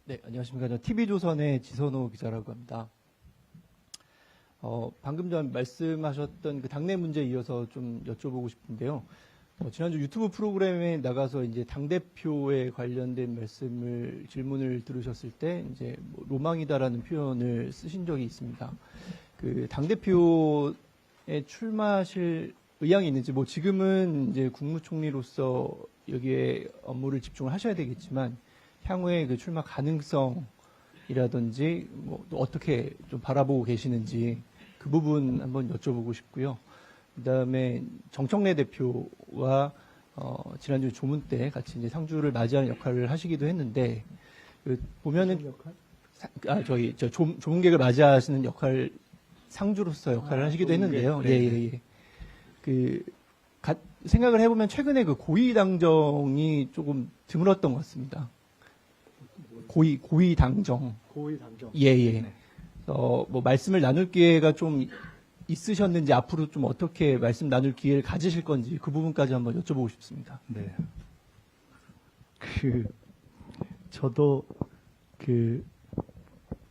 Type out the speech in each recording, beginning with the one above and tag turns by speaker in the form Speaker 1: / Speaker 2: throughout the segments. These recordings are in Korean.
Speaker 1: 네, 안녕하십니까. 저 TV조선의 지선호 기자라고 합니다. 방금 전 말씀하셨던 그 당내 문제에 이어서 좀 여쭤보고 싶은데요. 지난주 유튜브 프로그램에 나가서 이제 당대표에 관련된 질문을 들으셨을 때 이제 뭐 로망이다라는 표현을 쓰신 적이 있습니다. 그 당대표에 출마하실 의향이 있는지, 뭐 지금은 이제 국무총리로서 여기에 업무를 집중을 하셔야 되겠지만, 향후에 그 출마 가능성이라든지 뭐 또 어떻게 좀 바라보고 계시는지 그 부분 한번 여쭤보고 싶고요. 그다음에 정청래 대표와 지난주 조문 때 같이 이제 상주를 맞이하는 역할을 하시기도 했는데, 그 보면은 조문객을 맞이하시는 역할, 상주로서 역할을 하시기도 했는데요. 예. 생각을 해보면 최근에 그 고위 당정이 조금 드물었던 것 같습니다. 고위 당정. 예.
Speaker 2: 네.
Speaker 1: 뭐 말씀을 나눌 기회가 좀 있으셨는지, 앞으로 좀 어떻게 말씀 나눌 기회를 가지실 건지 그 부분까지 한번 여쭤보고 싶습니다.
Speaker 2: 네. 저도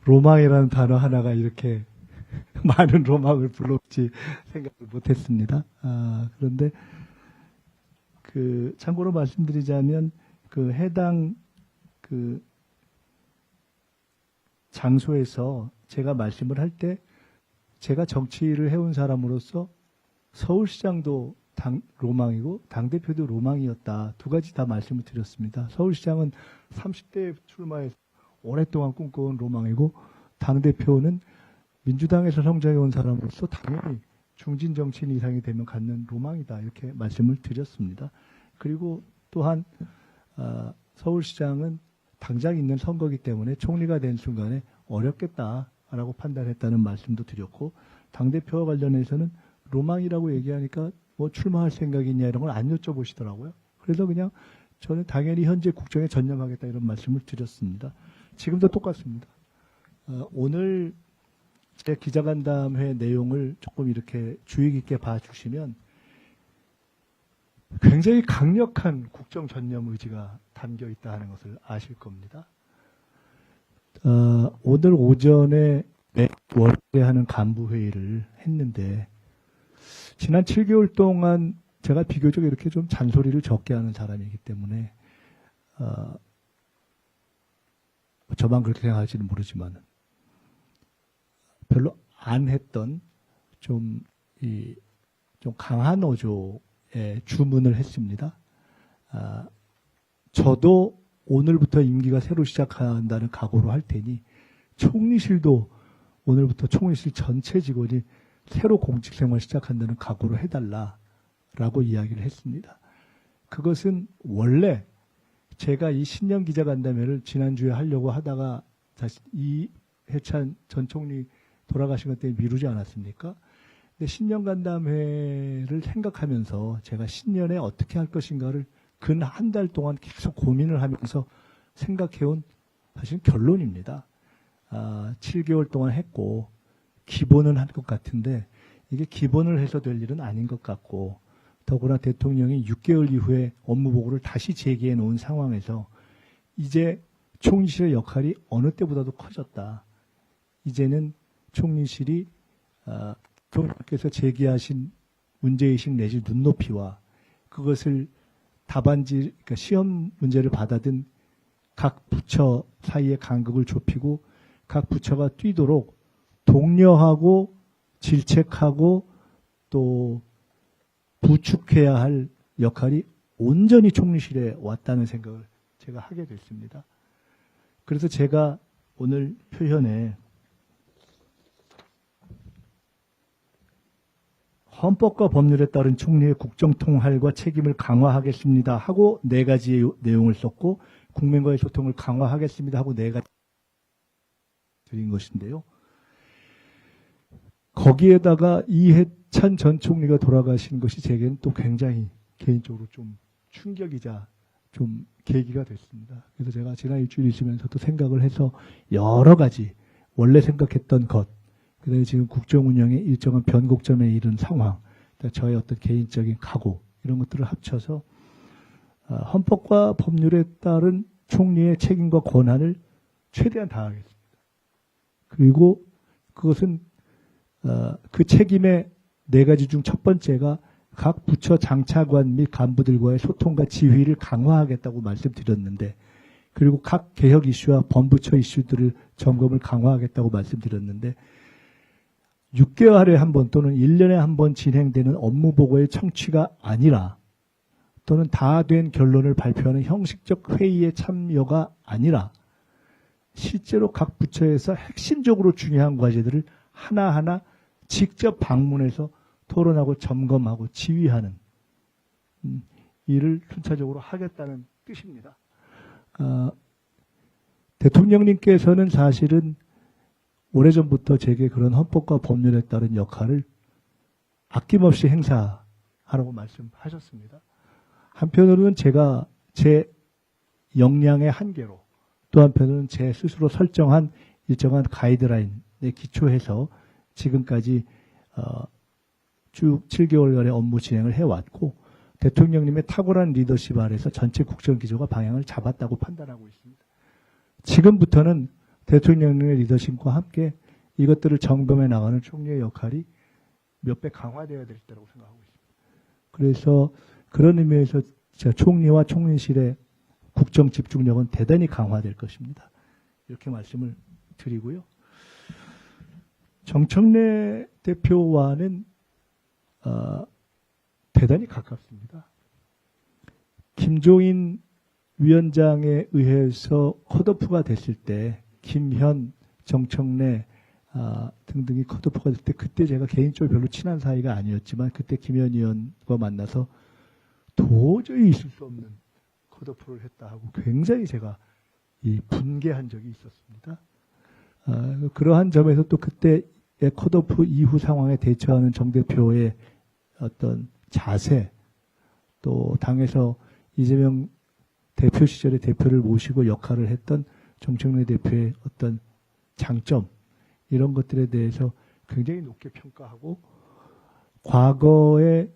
Speaker 2: 로망이라는 단어 하나가 이렇게 많은 로망을 불러올지 생각을 못했습니다. 그런데 참고로 말씀드리자면 해당 장소에서 제가 말씀을 할 때, 제가 정치를 해온 사람으로서 서울시장도 로망이고 당대표도 로망이었다. 두 가지 다 말씀을 드렸습니다. 서울시장은 30대에 출마해서 오랫동안 꿈꿔온 로망이고, 당대표는 민주당에서 성장해온 사람으로서 당연히 중진 정치인 이상이 되면 갖는 로망이다. 이렇게 말씀을 드렸습니다. 그리고 또한 서울시장은 당장 있는 선거이기 때문에 총리가 된 순간에 어렵겠다라고 판단했다는 말씀도 드렸고, 당대표와 관련해서는 로망이라고 얘기하니까 뭐 출마할 생각이 있냐 이런 걸 안 여쭤보시더라고요. 그래서 그냥 저는 당연히 현재 국정에 전념하겠다 이런 말씀을 드렸습니다. 지금도 똑같습니다. 오늘 제 기자간담회 내용을 조금 이렇게 주의 깊게 봐주시면 굉장히 강력한 국정 전념 의지가 담겨 있다 하는 것을 아실 겁니다. 오늘 오전에 월요일에 하는 간부회의를 했는데, 지난 7개월 동안 제가 비교적 이렇게 좀 잔소리를 적게 하는 사람이기 때문에 저만 그렇게 생각할지는 모르지만 별로 안 했던 좀 강한 어조의 주문을 했습니다. 저도 오늘부터 임기가 새로 시작한다는 각오로 할 테니 총리실도 오늘부터 총리실 전체 직원이 새로 공직생활 시작한다는 각오로 해달라라고 이야기를 했습니다. 그것은 원래 제가 이 신년 기자간담회를 지난주에 하려고 하다가 다시 이해찬 전 총리 돌아가신 것 때문에 미루지 않았습니까? 근데 신년 간담회를 생각하면서 제가 신년에 어떻게 할 것인가를 근 한 달 동안 계속 고민을 하면서 생각해온 사실 결론입니다. 7개월 동안 했고 기본은 한 것 같은데, 이게 기본을 해서 될 일은 아닌 것 같고, 더구나 대통령이 6개월 이후에 업무보고를 다시 제기해 놓은 상황에서 이제 총리실의 역할이 어느 때보다도 커졌다. 이제는 총리실이 총리께서 제기하신 문제의식 내지 눈높이와 그것을 답안지, 그러니까 시험 문제를 받아든 각 부처 사이의 간극을 좁히고 각 부처가 뛰도록 독려하고 질책하고 또 부축해야 할 역할이 온전히 총리실에 왔다는 생각을 제가 하게 됐습니다. 그래서 제가 오늘 표현에 헌법과 법률에 따른 총리의 국정통할과 책임을 강화하겠습니다 하고 4가지의 내용을 썼고, 국민과의 소통을 강화하겠습니다 하고 4가지 드린 것인데요. 거기에다가 이해찬 전 총리가 돌아가신 것이 제게는 또 굉장히 개인적으로 좀 충격이자 좀 계기가 됐습니다. 그래서 제가 지난 일주일 있으면서도 생각을 해서 여러 가지 원래 생각했던 것, 그다음에 지금 국정 운영의 일정한 변곡점에 이른 상황, 저의 어떤 개인적인 각오, 이런 것들을 합쳐서 헌법과 법률에 따른 총리의 책임과 권한을 최대한 다하겠습니다. 그리고 그것은 그 책임의 4가지 중 첫 번째가 각 부처 장차관 및 간부들과의 소통과 지휘를 강화하겠다고 말씀드렸는데, 그리고 각 개혁 이슈와 범부처 이슈들을 점검을 강화하겠다고 말씀드렸는데, 6개월에 한 번 또는 1년에 한 번 진행되는 업무 보고의 청취가 아니라, 또는 다 된 결론을 발표하는 형식적 회의에 참여가 아니라, 실제로 각 부처에서 핵심적으로 중요한 과제들을 하나하나 직접 방문해서 토론하고 점검하고 지휘하는 일을 순차적으로 하겠다는 뜻입니다. 대통령님께서는 사실은 오래전부터 제게 그런 헌법과 법률에 따른 역할을 아낌없이 행사하라고 말씀하셨습니다. 한편으로는 제가 제 역량의 한계로, 또 한편으로는 제 스스로 설정한 일정한 가이드라인에 기초해서 지금까지 쭉 7개월간의 업무 진행을 해왔고, 대통령님의 탁월한 리더십 아래서 전체 국정기조가 방향을 잡았다고 판단하고 있습니다. 지금부터는 대통령님의 리더십과 함께 이것들을 점검해 나가는 총리의 역할이 몇 배 강화되어야 될 때라고 생각하고 있습니다. 그래서 그런 의미에서 제가 총리와 총리실의 국정 집중력은 대단히 강화될 것입니다. 이렇게 말씀을 드리고요. 정청래 대표와는 대단히 가깝습니다. 김종인 위원장에 의해서 컷오프가 됐을 때, 김현, 정청래 등등이 컷오프가 됐을 때, 그때 제가 개인적으로 별로 친한 사이가 아니었지만, 그때 김현 의원과 만나서 도저히 있을 수 없는 컷오프를 했다 하고 굉장히 제가 분개한 적이 있었습니다. 그러한 점에서 또 그때의 컷오프 이후 상황에 대처하는 정 대표의 어떤 자세, 또 당에서 이재명 대표 시절에 대표를 모시고 역할을 했던 정청래 대표의 어떤 장점, 이런 것들에 대해서 굉장히 높게 평가하고, 과거에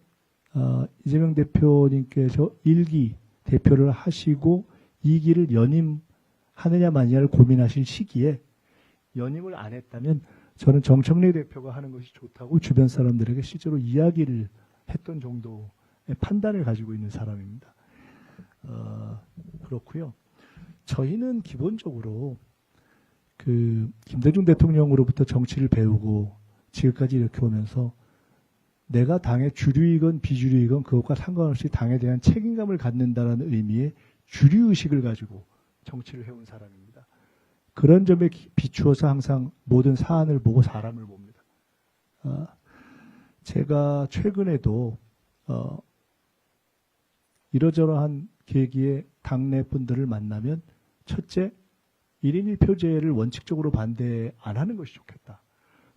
Speaker 2: 이재명 대표님께서 1기 대표를 하시고 2기를 연임하느냐 마느냐를 고민하신 시기에 연임을 안 했다면 저는 정청래 대표가 하는 것이 좋다고 주변 사람들에게 실제로 이야기를 했던 정도의 판단을 가지고 있는 사람입니다. 그렇고요. 저희는 기본적으로 김대중 대통령으로부터 정치를 배우고 지금까지 이렇게 오면서 내가 당의 주류이건 비주류이건 그것과 상관없이 당에 대한 책임감을 갖는다는 의미의 주류의식을 가지고 정치를 해온 사람입니다. 그런 점에 비추어서 항상 모든 사안을 보고 사람을 봅니다. 제가 최근에도 이러저러한 계기에 당내 분들을 만나면, 첫째, 1인 1표제를 원칙적으로 반대 안 하는 것이 좋겠다.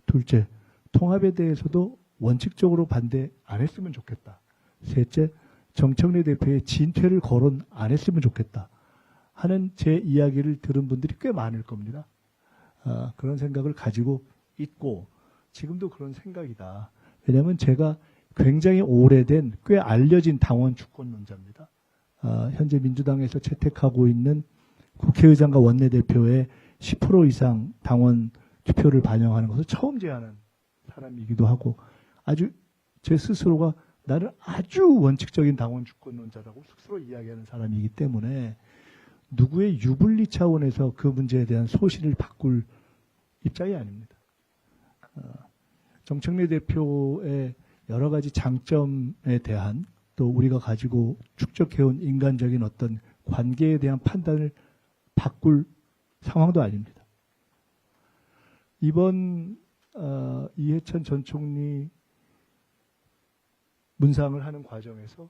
Speaker 2: 둘째, 통합에 대해서도 원칙적으로 반대 안 했으면 좋겠다. 셋째, 정청래 대표의 진퇴를 거론 안 했으면 좋겠다 하는 제 이야기를 들은 분들이 꽤 많을 겁니다. 그런 생각을 가지고 있고, 지금도 그런 생각이다. 왜냐하면 제가 굉장히 오래된, 꽤 알려진 당원 주권론자입니다. 현재 민주당에서 채택하고 있는 국회의장과 원내대표의 10% 이상 당원 투표를 반영하는 것을 처음 제안한 사람이기도 하고, 아주 제 스스로가 나를 아주 원칙적인 당원 주권론자라고 스스로 이야기하는 사람이기 때문에 누구의 유불리 차원에서 그 문제에 대한 소신을 바꿀 입장이 아닙니다. 정청래 대표의 여러 가지 장점에 대한, 또 우리가 가지고 축적해온 인간적인 어떤 관계에 대한 판단을 바꿀 상황도 아닙니다. 이번 이해찬 전 총리 문상을 하는 과정에서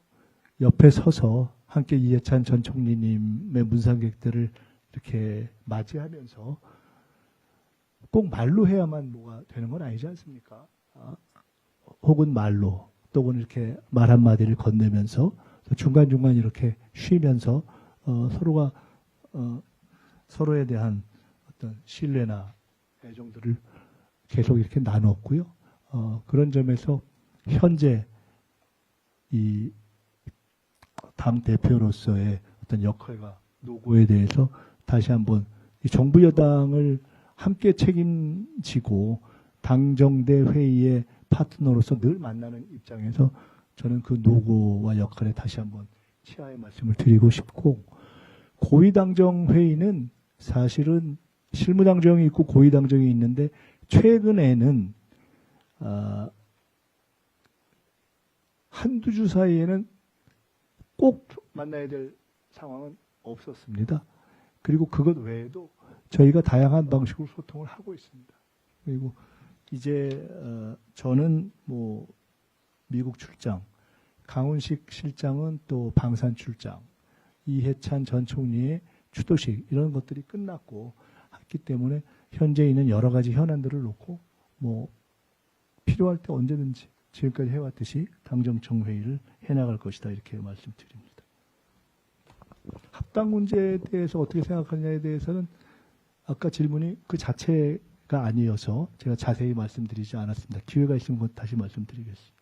Speaker 2: 옆에 서서 함께 이해찬 전 총리님의 문상객들을 이렇게 맞이하면서, 꼭 말로 해야만 뭐가 되는 건 아니지 않습니까? 혹은 말로, 또는 이렇게 말 한마디를 건네면서 중간중간 이렇게 쉬면서 서로가 서로에 대한 어떤 신뢰나 애정들을 계속 이렇게 나눴고요. 그런 점에서 현재 이 당 대표로서의 어떤 역할과 노고에 대해서 다시 한번 이 정부 여당을 함께 책임지고 당정대 회의의 파트너로서 늘 만나는 입장에서 저는 그 노고와 역할에 다시 한번 치하의 말씀을 드리고 싶고, 고위당정 회의는 사실은 실무당정이 있고 고위당정이 있는데 최근에는 한두 주 사이에는 꼭 만나야 될 상황은 없었습니다. 그리고 그것 외에도 저희가 다양한 방식으로 소통을 하고 있습니다. 그리고 이제 저는 뭐 미국 출장, 강훈식 실장은 또 방산 출장, 이해찬 전 총리의 추도식 이런 것들이 끝났고 했기 때문에 현재 있는 여러 가지 현안들을 놓고 뭐 필요할 때 언제든지 지금까지 해왔듯이 당정청 회의를 해나갈 것이다 이렇게 말씀드립니다. 합당 문제에 대해서 어떻게 생각하느냐에 대해서는 아까 질문이 그 자체가 아니어서 제가 자세히 말씀드리지 않았습니다. 기회가 있으면 다시 말씀드리겠습니다.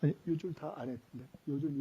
Speaker 2: 아니, 요즘 다 안 했는데 요즘